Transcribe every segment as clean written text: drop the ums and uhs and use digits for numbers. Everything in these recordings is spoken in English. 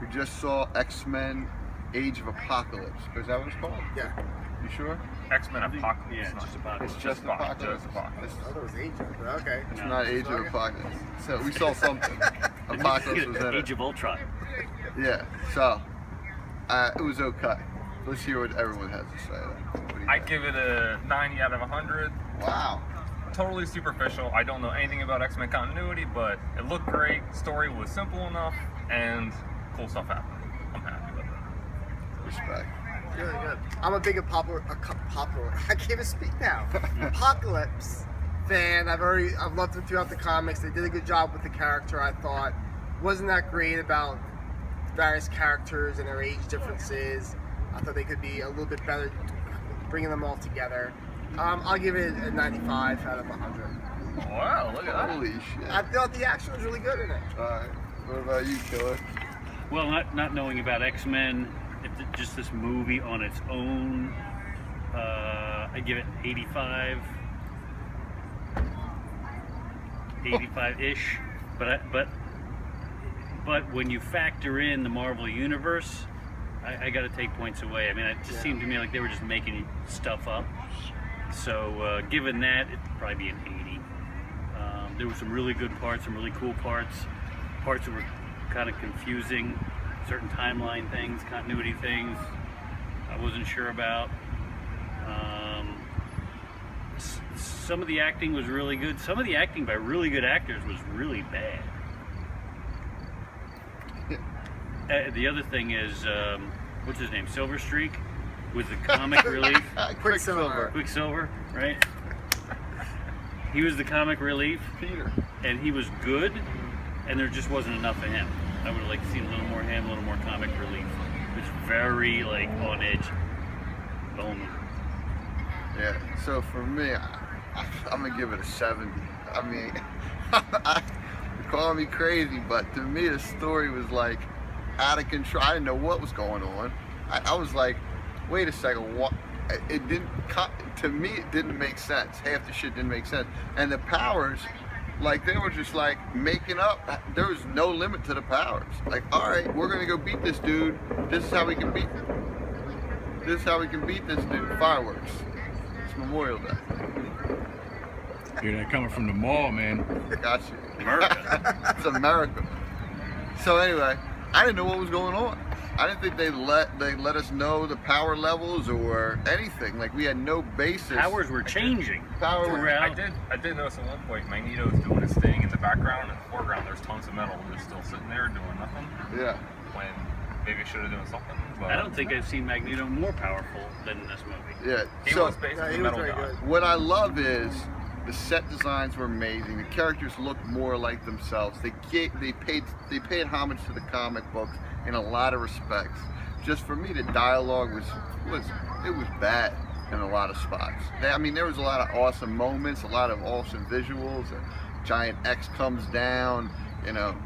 We just saw X-Men Age of Apocalypse. Is that what it's called? Yeah. You sure? X-Men Apocalypse. Yeah, it's just Apocalypse. It's just Apocalypse. Just Apocalypse. Oh, that was Age of, but okay. It's not Age of Apocalypse. So we saw something. Apocalypse was in it. Age of Ultron. Yeah. So it was okay. Let's hear what everyone has to say. What do you I think? give it a 90 out of 100. Wow. Totally superficial. I don't know anything about X-Men continuity, but it looked great. Story was simple enough, and cool stuff happened. I'm happy with it. Respect. Really good. I'm a big popular. I can't even speak now. Apocalypse fan. I've loved them throughout the comics. They did a good job with the character. I thought wasn't that great about various characters and their age differences. I thought they could be a little bit better bringing them all together. I'll give it a 95 out of 100. Wow, look at that. Holy shit. I thought the action was really good in it. Alright. What about you, Killer? Well, not knowing about X-Men, just this movie on its own, I give it 85, 85-ish. But when you factor in the Marvel Universe, I got to take points away. I mean, it just seemed to me like they were just making stuff up. So given that, it'd probably be an 80. There were some really good parts, some really cool parts that were kind of confusing, certain timeline things, continuity things I wasn't sure about. Some of the acting was really good. Some of the acting by really good actors was really bad. The other thing is, what's his name? Silver Streak was the comic relief. Quicksilver, right? He was the comic relief. Peter. And he was good, and there just wasn't enough of him. I would have liked to see a little more him, a little more comic relief. It was very, like, on edge. Bowman. Yeah, so for me, I'm going to give it a 70. I mean, you're calling me crazy, but to me the story was like out of control. I didn't know what was going on. I was like, wait a second, what? It didn't, to me it didn't make sense. Half the shit didn't make sense. And the powers, like they were just like making up. There was no limit to the powers. Like, all right, we're going to go beat this dude. This is how we can beat him. This is how we can beat this dude. Fireworks. It's Memorial Day. Hear that coming from the mall, man. Got you. America. It's America. So anyway, I didn't know what was going on. I didn't think they let us know the power levels or anything. Like we had no basis. Powers were changing. I did notice at one point Magneto's doing his thing in the background, and in the foreground there's tons of metal just still sitting there doing nothing. Yeah. When maybe it should have done something. But I don't think I've seen Magneto more powerful than in this movie. Yeah. he So was basically he a was metal very guy. good. what I love is the set designs were amazing. The characters looked more like themselves. They paid homage to the comic books in a lot of respects. Just for me, the dialogue was bad in a lot of spots. I mean, there was a lot of awesome moments, a lot of awesome visuals. A giant X comes down. You know,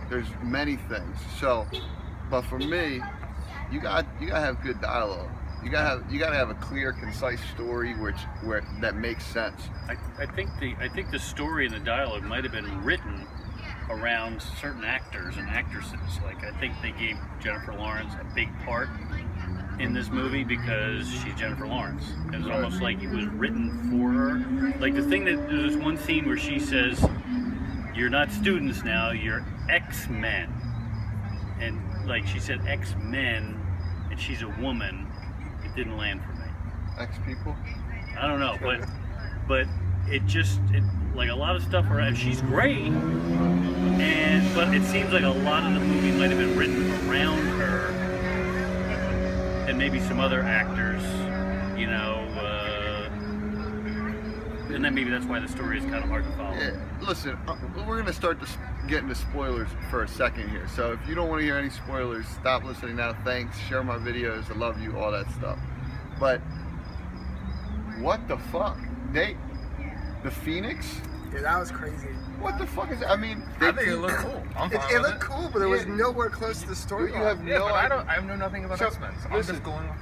there's many things. So, but for me, you got to have good dialogue. You gotta have a clear, concise story where that makes sense. I think the story and the dialogue might have been written around certain actors and actresses. Like I think they gave Jennifer Lawrence a big part in this movie because she's Jennifer Lawrence. It was almost like it was written for her. Like the thing that there's this one scene where she says, "You're not students now, you're X-Men," and like she said X-Men, and she's a woman. It didn't land for me. X people. I don't know, but it like a lot of stuff around. She's great, but it seems like a lot of the movie might have been written around her, and maybe some other actors, you know, and then maybe that's why the story is kind of hard to follow. Yeah. Listen, we're gonna start to get into spoilers for a second here. So if you don't want to hear any spoilers, stop listening now. Thanks. Share my videos. I love you. All that stuff. But what the fuck? The Phoenix? Yeah, that was crazy. What the fuck is that? I mean, I think it looked cool. I'm fine It with looked cool, but it was nowhere close to the story. You have Yeah, no but idea. I know nothing about So, X-Men, so I'm listen, just going off.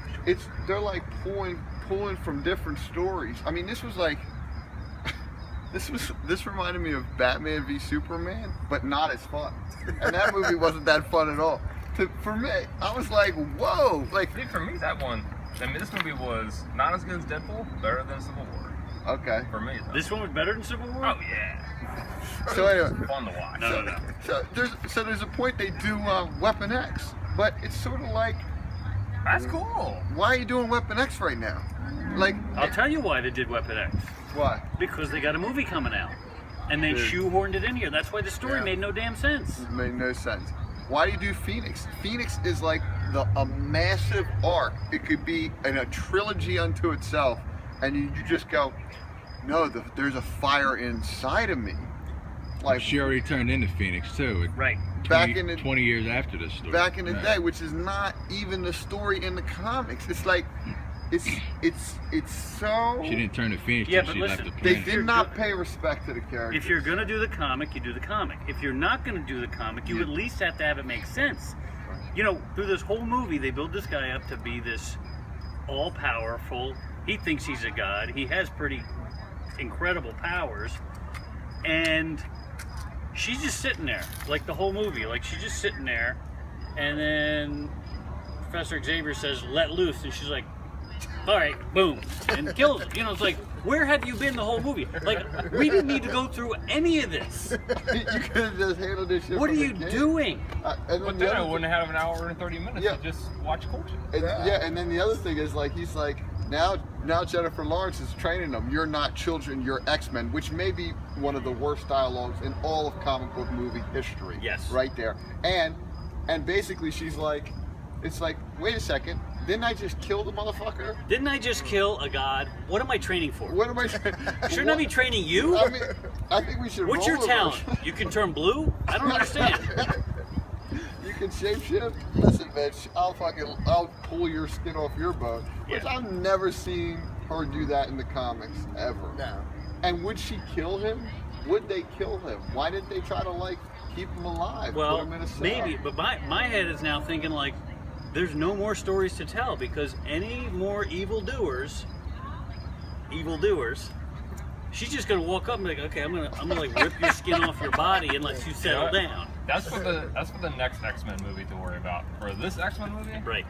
They're like pulling from different stories. I mean, this was like this reminded me of Batman v Superman, but not as fun. And that movie wasn't that fun at all. for me, I was like, whoa, like, See, for me, that one, I mean, this movie was not as good as Deadpool, better than Civil War. okay. For me, though. This one was better than Civil War? Oh, yeah. So anyway, Fun to watch. No. so there's a point they do Weapon X, but it's sort of like, That's cool. why are you doing Weapon X right now? Like, I'll tell you why they did Weapon X. why? Because they got a movie coming out. And they Dude. shoehorned it in here. That's why the story Yeah. made no damn sense. It made no sense. Why do you do Phoenix? Phoenix is like a massive arc. It could be in a trilogy unto itself, and you just go, no, there's a fire inside of me. Like She already turned into Phoenix too. Right. Back in the 20 years after the story. back in the Yeah. day, which is not even the story in the comics. It's like, it's so. She didn't turn to Phoenix Yeah, till but she listen, left the They planet. did not pay respect to the characters. If you're going to do the comic, you do the comic. If you're not going to do the comic, you Yeah. at least have to have it make sense. You know, through this whole movie, they build this guy up to be this all-powerful. He thinks he's a god. He has pretty incredible powers. And she's just sitting there, like the whole movie. Like, she's just sitting there. And then Professor Xavier says, let loose. And she's like, all right, boom, and kills him. You know, it's like, where have you been the whole movie? Like, we didn't need to go through any of this. you could have just handled this shit. What are from the you gate. doing? And But the then I other wouldn't have an hour and 30 minutes Yeah. to just watch culture. And, yeah, and then the other thing is like he's like now Jennifer Lawrence is training them. You're not children, you're X-Men, which may be one of the worst dialogues in all of comic book movie history. Yes. Right there. And basically she's like, it's like, wait a second, didn't I just kill the motherfucker? Didn't I just kill a god? What am I training for? What am I? Shouldn't I be training you? I mean, I think we should. What's roll your talent? reverse. You can turn blue? I don't understand. You can shapeshift. Listen, bitch, I'll pull your skin off your bone. Which Yeah. I've never seen her do that in the comics ever. No. And would she kill him? Would they kill him? Why didn't they try to like keep him alive? Put Well, him in a cell? maybe, but my head is now thinking like, there's no more stories to tell because any more evildoers, she's just gonna walk up and be like, okay, I'm gonna like rip your skin off your body and let you settle Yeah. down. That's for the next X-Men movie to worry about. For this X-Men movie, Right.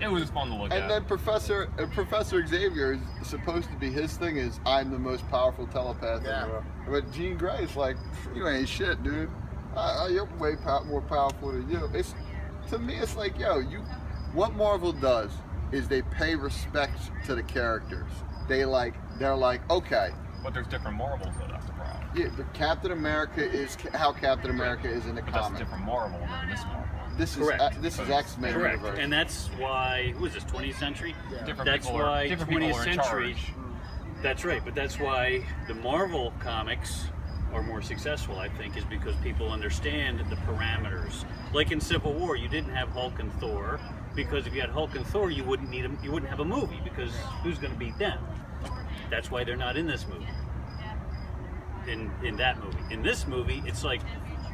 it was just fun to look And at. then Professor Xavier is supposed to be, his thing is, I'm the most powerful telepath in Yeah. the world. But Jean Grey is like, you ain't shit, dude. You're way more powerful than you. To me, it's like, what Marvel does is they pay respect to the characters. They're like, okay, But there's different Marvels, though. That's the problem. yeah, but Captain America is how Captain America is in the But that's a comic. different Marvel than this Marvel. Correct. This is X-Men Correct. universe. And that's why, who is this, 20th century? Different That's people why different people 20th are in century. charge. That's right, but that's why the Marvel comics are more successful, I think, is because people understand the parameters. Like in Civil War, you didn't have Hulk and Thor because if you had Hulk and Thor, you wouldn't need them. You wouldn't have a movie because who's going to beat them? That's why they're not in this movie. In that movie, in this movie, it's like,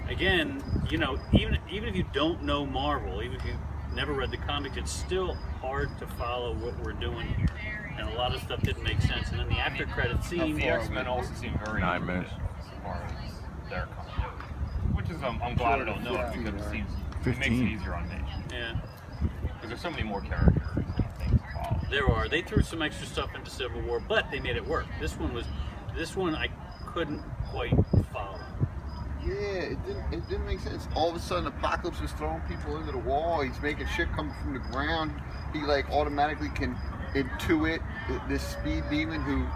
again, even if you don't know Marvel, even if you've never read the comics, it's still hard to follow what we're doing here. And a lot of stuff didn't make sense. And then the after credit scene. The X-Men also seem very 9 minutes. as far as their continuity. Which is, I'm glad I don't know it because it makes it 15. easier on me. Yeah, Because there's so many more characters and things to follow. there are. They threw some extra stuff into Civil War, but they made it work. This one I couldn't quite follow. Yeah, it didn't make sense. All of a sudden, Apocalypse is throwing people into the wall. He's making shit come from the ground. He like automatically can intuit this speed demon who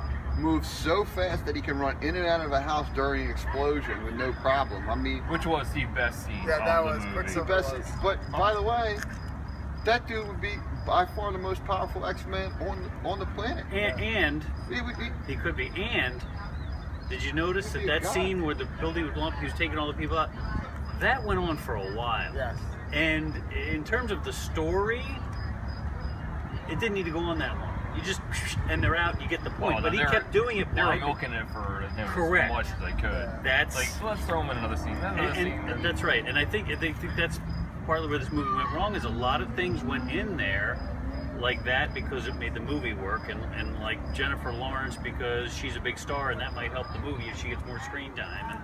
moves so fast that he can run in and out of a house during an explosion with no problem. I mean, Which was the best scene Yeah, of that the was movie. the Quicksilver. best. But by the way, that dude would be by far the most powerful X-Men on the planet. And He- he could be. And did you notice Could be that a god. scene where the building was blown up, he was taking all the people out? That went on for a while. Yes. And in terms of the story, it didn't need to go on that long. You just, and they're out, you get the point. Well, but he they're- kept doing it. They were Why? milking it for him Correct. as much as they could. That's Like, let's throw him in another scene. and that's right. And I think that's partly where this movie went wrong. Is a lot of things went in there like that because it made the movie work, and like Jennifer Lawrence because she's a big star and that might help the movie if she gets more screen time,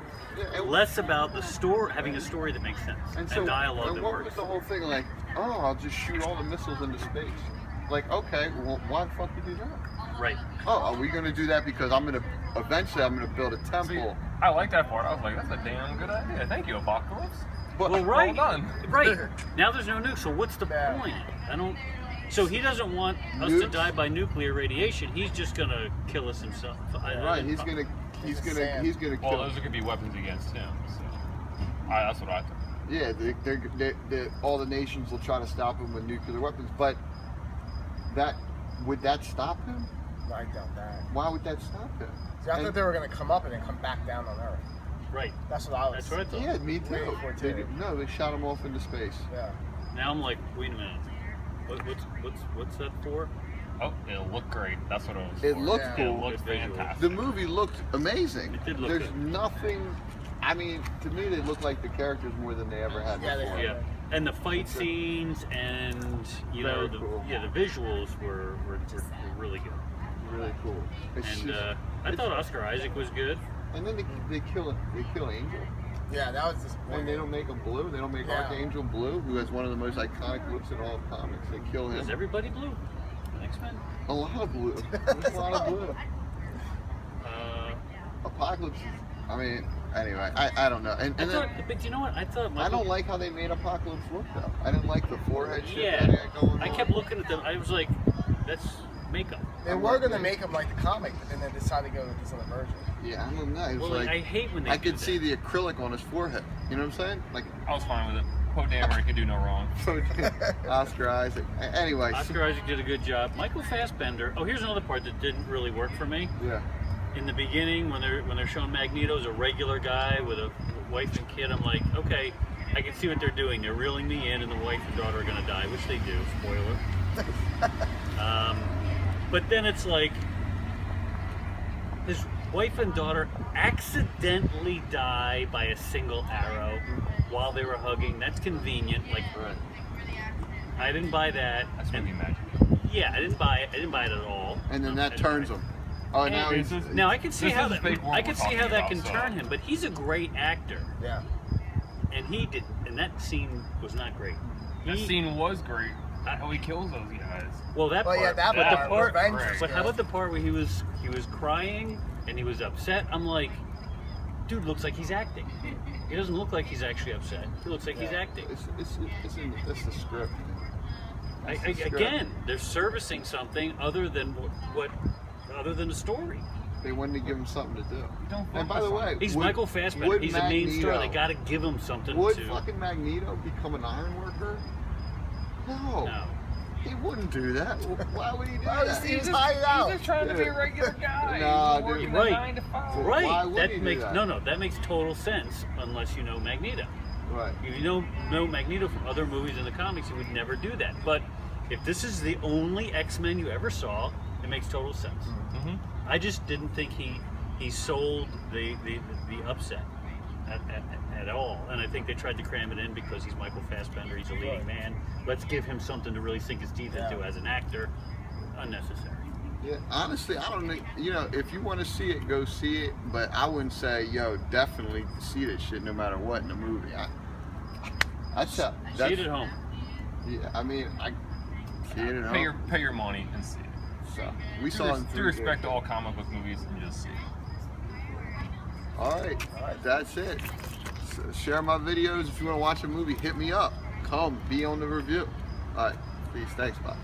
and less about the story, having a story that makes sense and dialogue that what works. was the whole thing like? Oh, I'll just shoot all the missiles into space. Like, okay, well, why the fuck did you do that? Right. Oh, are we gonna do that because eventually I'm gonna build a temple? See, I like that part. I was like, that's a damn good idea. Thank you, Apocalypse. But, Well, right. Well done. Right. Now there's no nuke, so what's the Yeah. point? I don't. So he doesn't want us to Nukes? die by nuclear radiation. He's just gonna kill us himself. right, he's gonna Well, kill. those could be weapons against him. So that's what I thought. Yeah, all the nations will try to stop him with nuclear weapons, but would that stop him? I doubt that. Why would that stop him? See, I And- thought they were going to come up and then come back down on Earth. Right. That's what I was. That's what I thought. Yeah, me Waiting too. for it They too. they shot him off into space. Yeah. Now I'm like, wait a minute. What's that for? Oh, it'll look great. That's what it was. It for. looked Yeah. It cool. looked Good visuals. fantastic. The movie looked amazing. It did look There's good. nothing. I mean, to me, they look like the characters more than they ever had Yeah, they before. did. Yeah. And the fight scenes and Very cool. the visuals were really good. Really cool. It's And just, I thought Oscar Isaac was good. and then they kill Angel, Yeah, that was and disappointing. they don't make him blue. They don't make Yeah. Archangel blue, who has one of the most iconic looks in all of comics. They kill Is him. everybody blue? X-Men? A lot of blue. There's a lot of blue. Apocalypse. I mean, anyway, I don't know. And I then thought, but you know what? I thought I don't like how they made Apocalypse look though. I didn't like the forehead shit Yeah, that had going on. I kept looking at them. I was like, that's makeup. They were going to make him like the comic, but then they decided to go with this other version. Yeah, I don't know. It was Well, like I hate when they I do could that. see the acrylic on his forehead. You know what I'm saying? Like I was fine with it. Poe Dameron could do no wrong. Oscar Isaac. Anyway. Oscar Isaac did a good job. Michael Fassbender. Oh, here's another part that didn't really work for me. Yeah. In the beginning, when they're showing Magneto as a regular guy with a wife and kid, I'm like, okay, I can see what they're doing. They're reeling me in, and the wife and daughter are gonna die, which they do. Spoiler. But then it's like his wife and daughter accidentally die by a single arrow while they were hugging. That's convenient. Like, Right. I didn't buy that. That's And- movie magic. yeah, I didn't buy it. I didn't buy it at all. And then I that didn't buy turns it. him. Oh, And- now he's Now I can see This how is that. the big world I can we're see how talking that about, can so- turn him, but he's a great actor, Yeah. and he did. And that scene was not great. That He- scene was great. How he kills those guys. Well, that Well, part. yeah, that but part the part. Revenge right. was But how good. about the part where he was crying and he was upset? I'm like, dude, looks like he's acting. He doesn't look like he's actually upset. He looks like he's acting. it's the script. It's the script. Again, they're servicing something other than other than the story. They wanted to give him something to do. Don't And by the focus on way, it. He's would- Michael Fassbender. would He's a main star. They Magneto- got to give him something Would to. fucking Magneto become an iron worker? No. No. He wouldn't do that. Why would he do Why that? was he was hiding out? He's just trying to be a regular guy. Nah, He's working dude. a Right. 9 to 5. Why Right. would That he do makes that? no. That makes total sense unless you know Magneto. Right. If you know Magneto from other movies in the comics, he would never do that. But if this is the only X-Men you ever saw, it makes total sense. Mhm. I just didn't think he sold the upset at all, and I think they tried to cram it in because he's Michael Fassbender. He's a leading man. Let's give him something to really sink his teeth into as an actor. Unnecessary. Yeah, honestly, I don't think, if you want to see it, go see it. But I wouldn't say, definitely see this shit no matter what in the movie. That's See it at home. Yeah, I mean, I see it at home. Pay your money and see it. So, we saw it in To 3D. respect all comic book movies and just see it. All right, that's it. So share my videos. If you want to watch a movie, hit me up. Come, be on the review. All right, peace. Thanks, bye.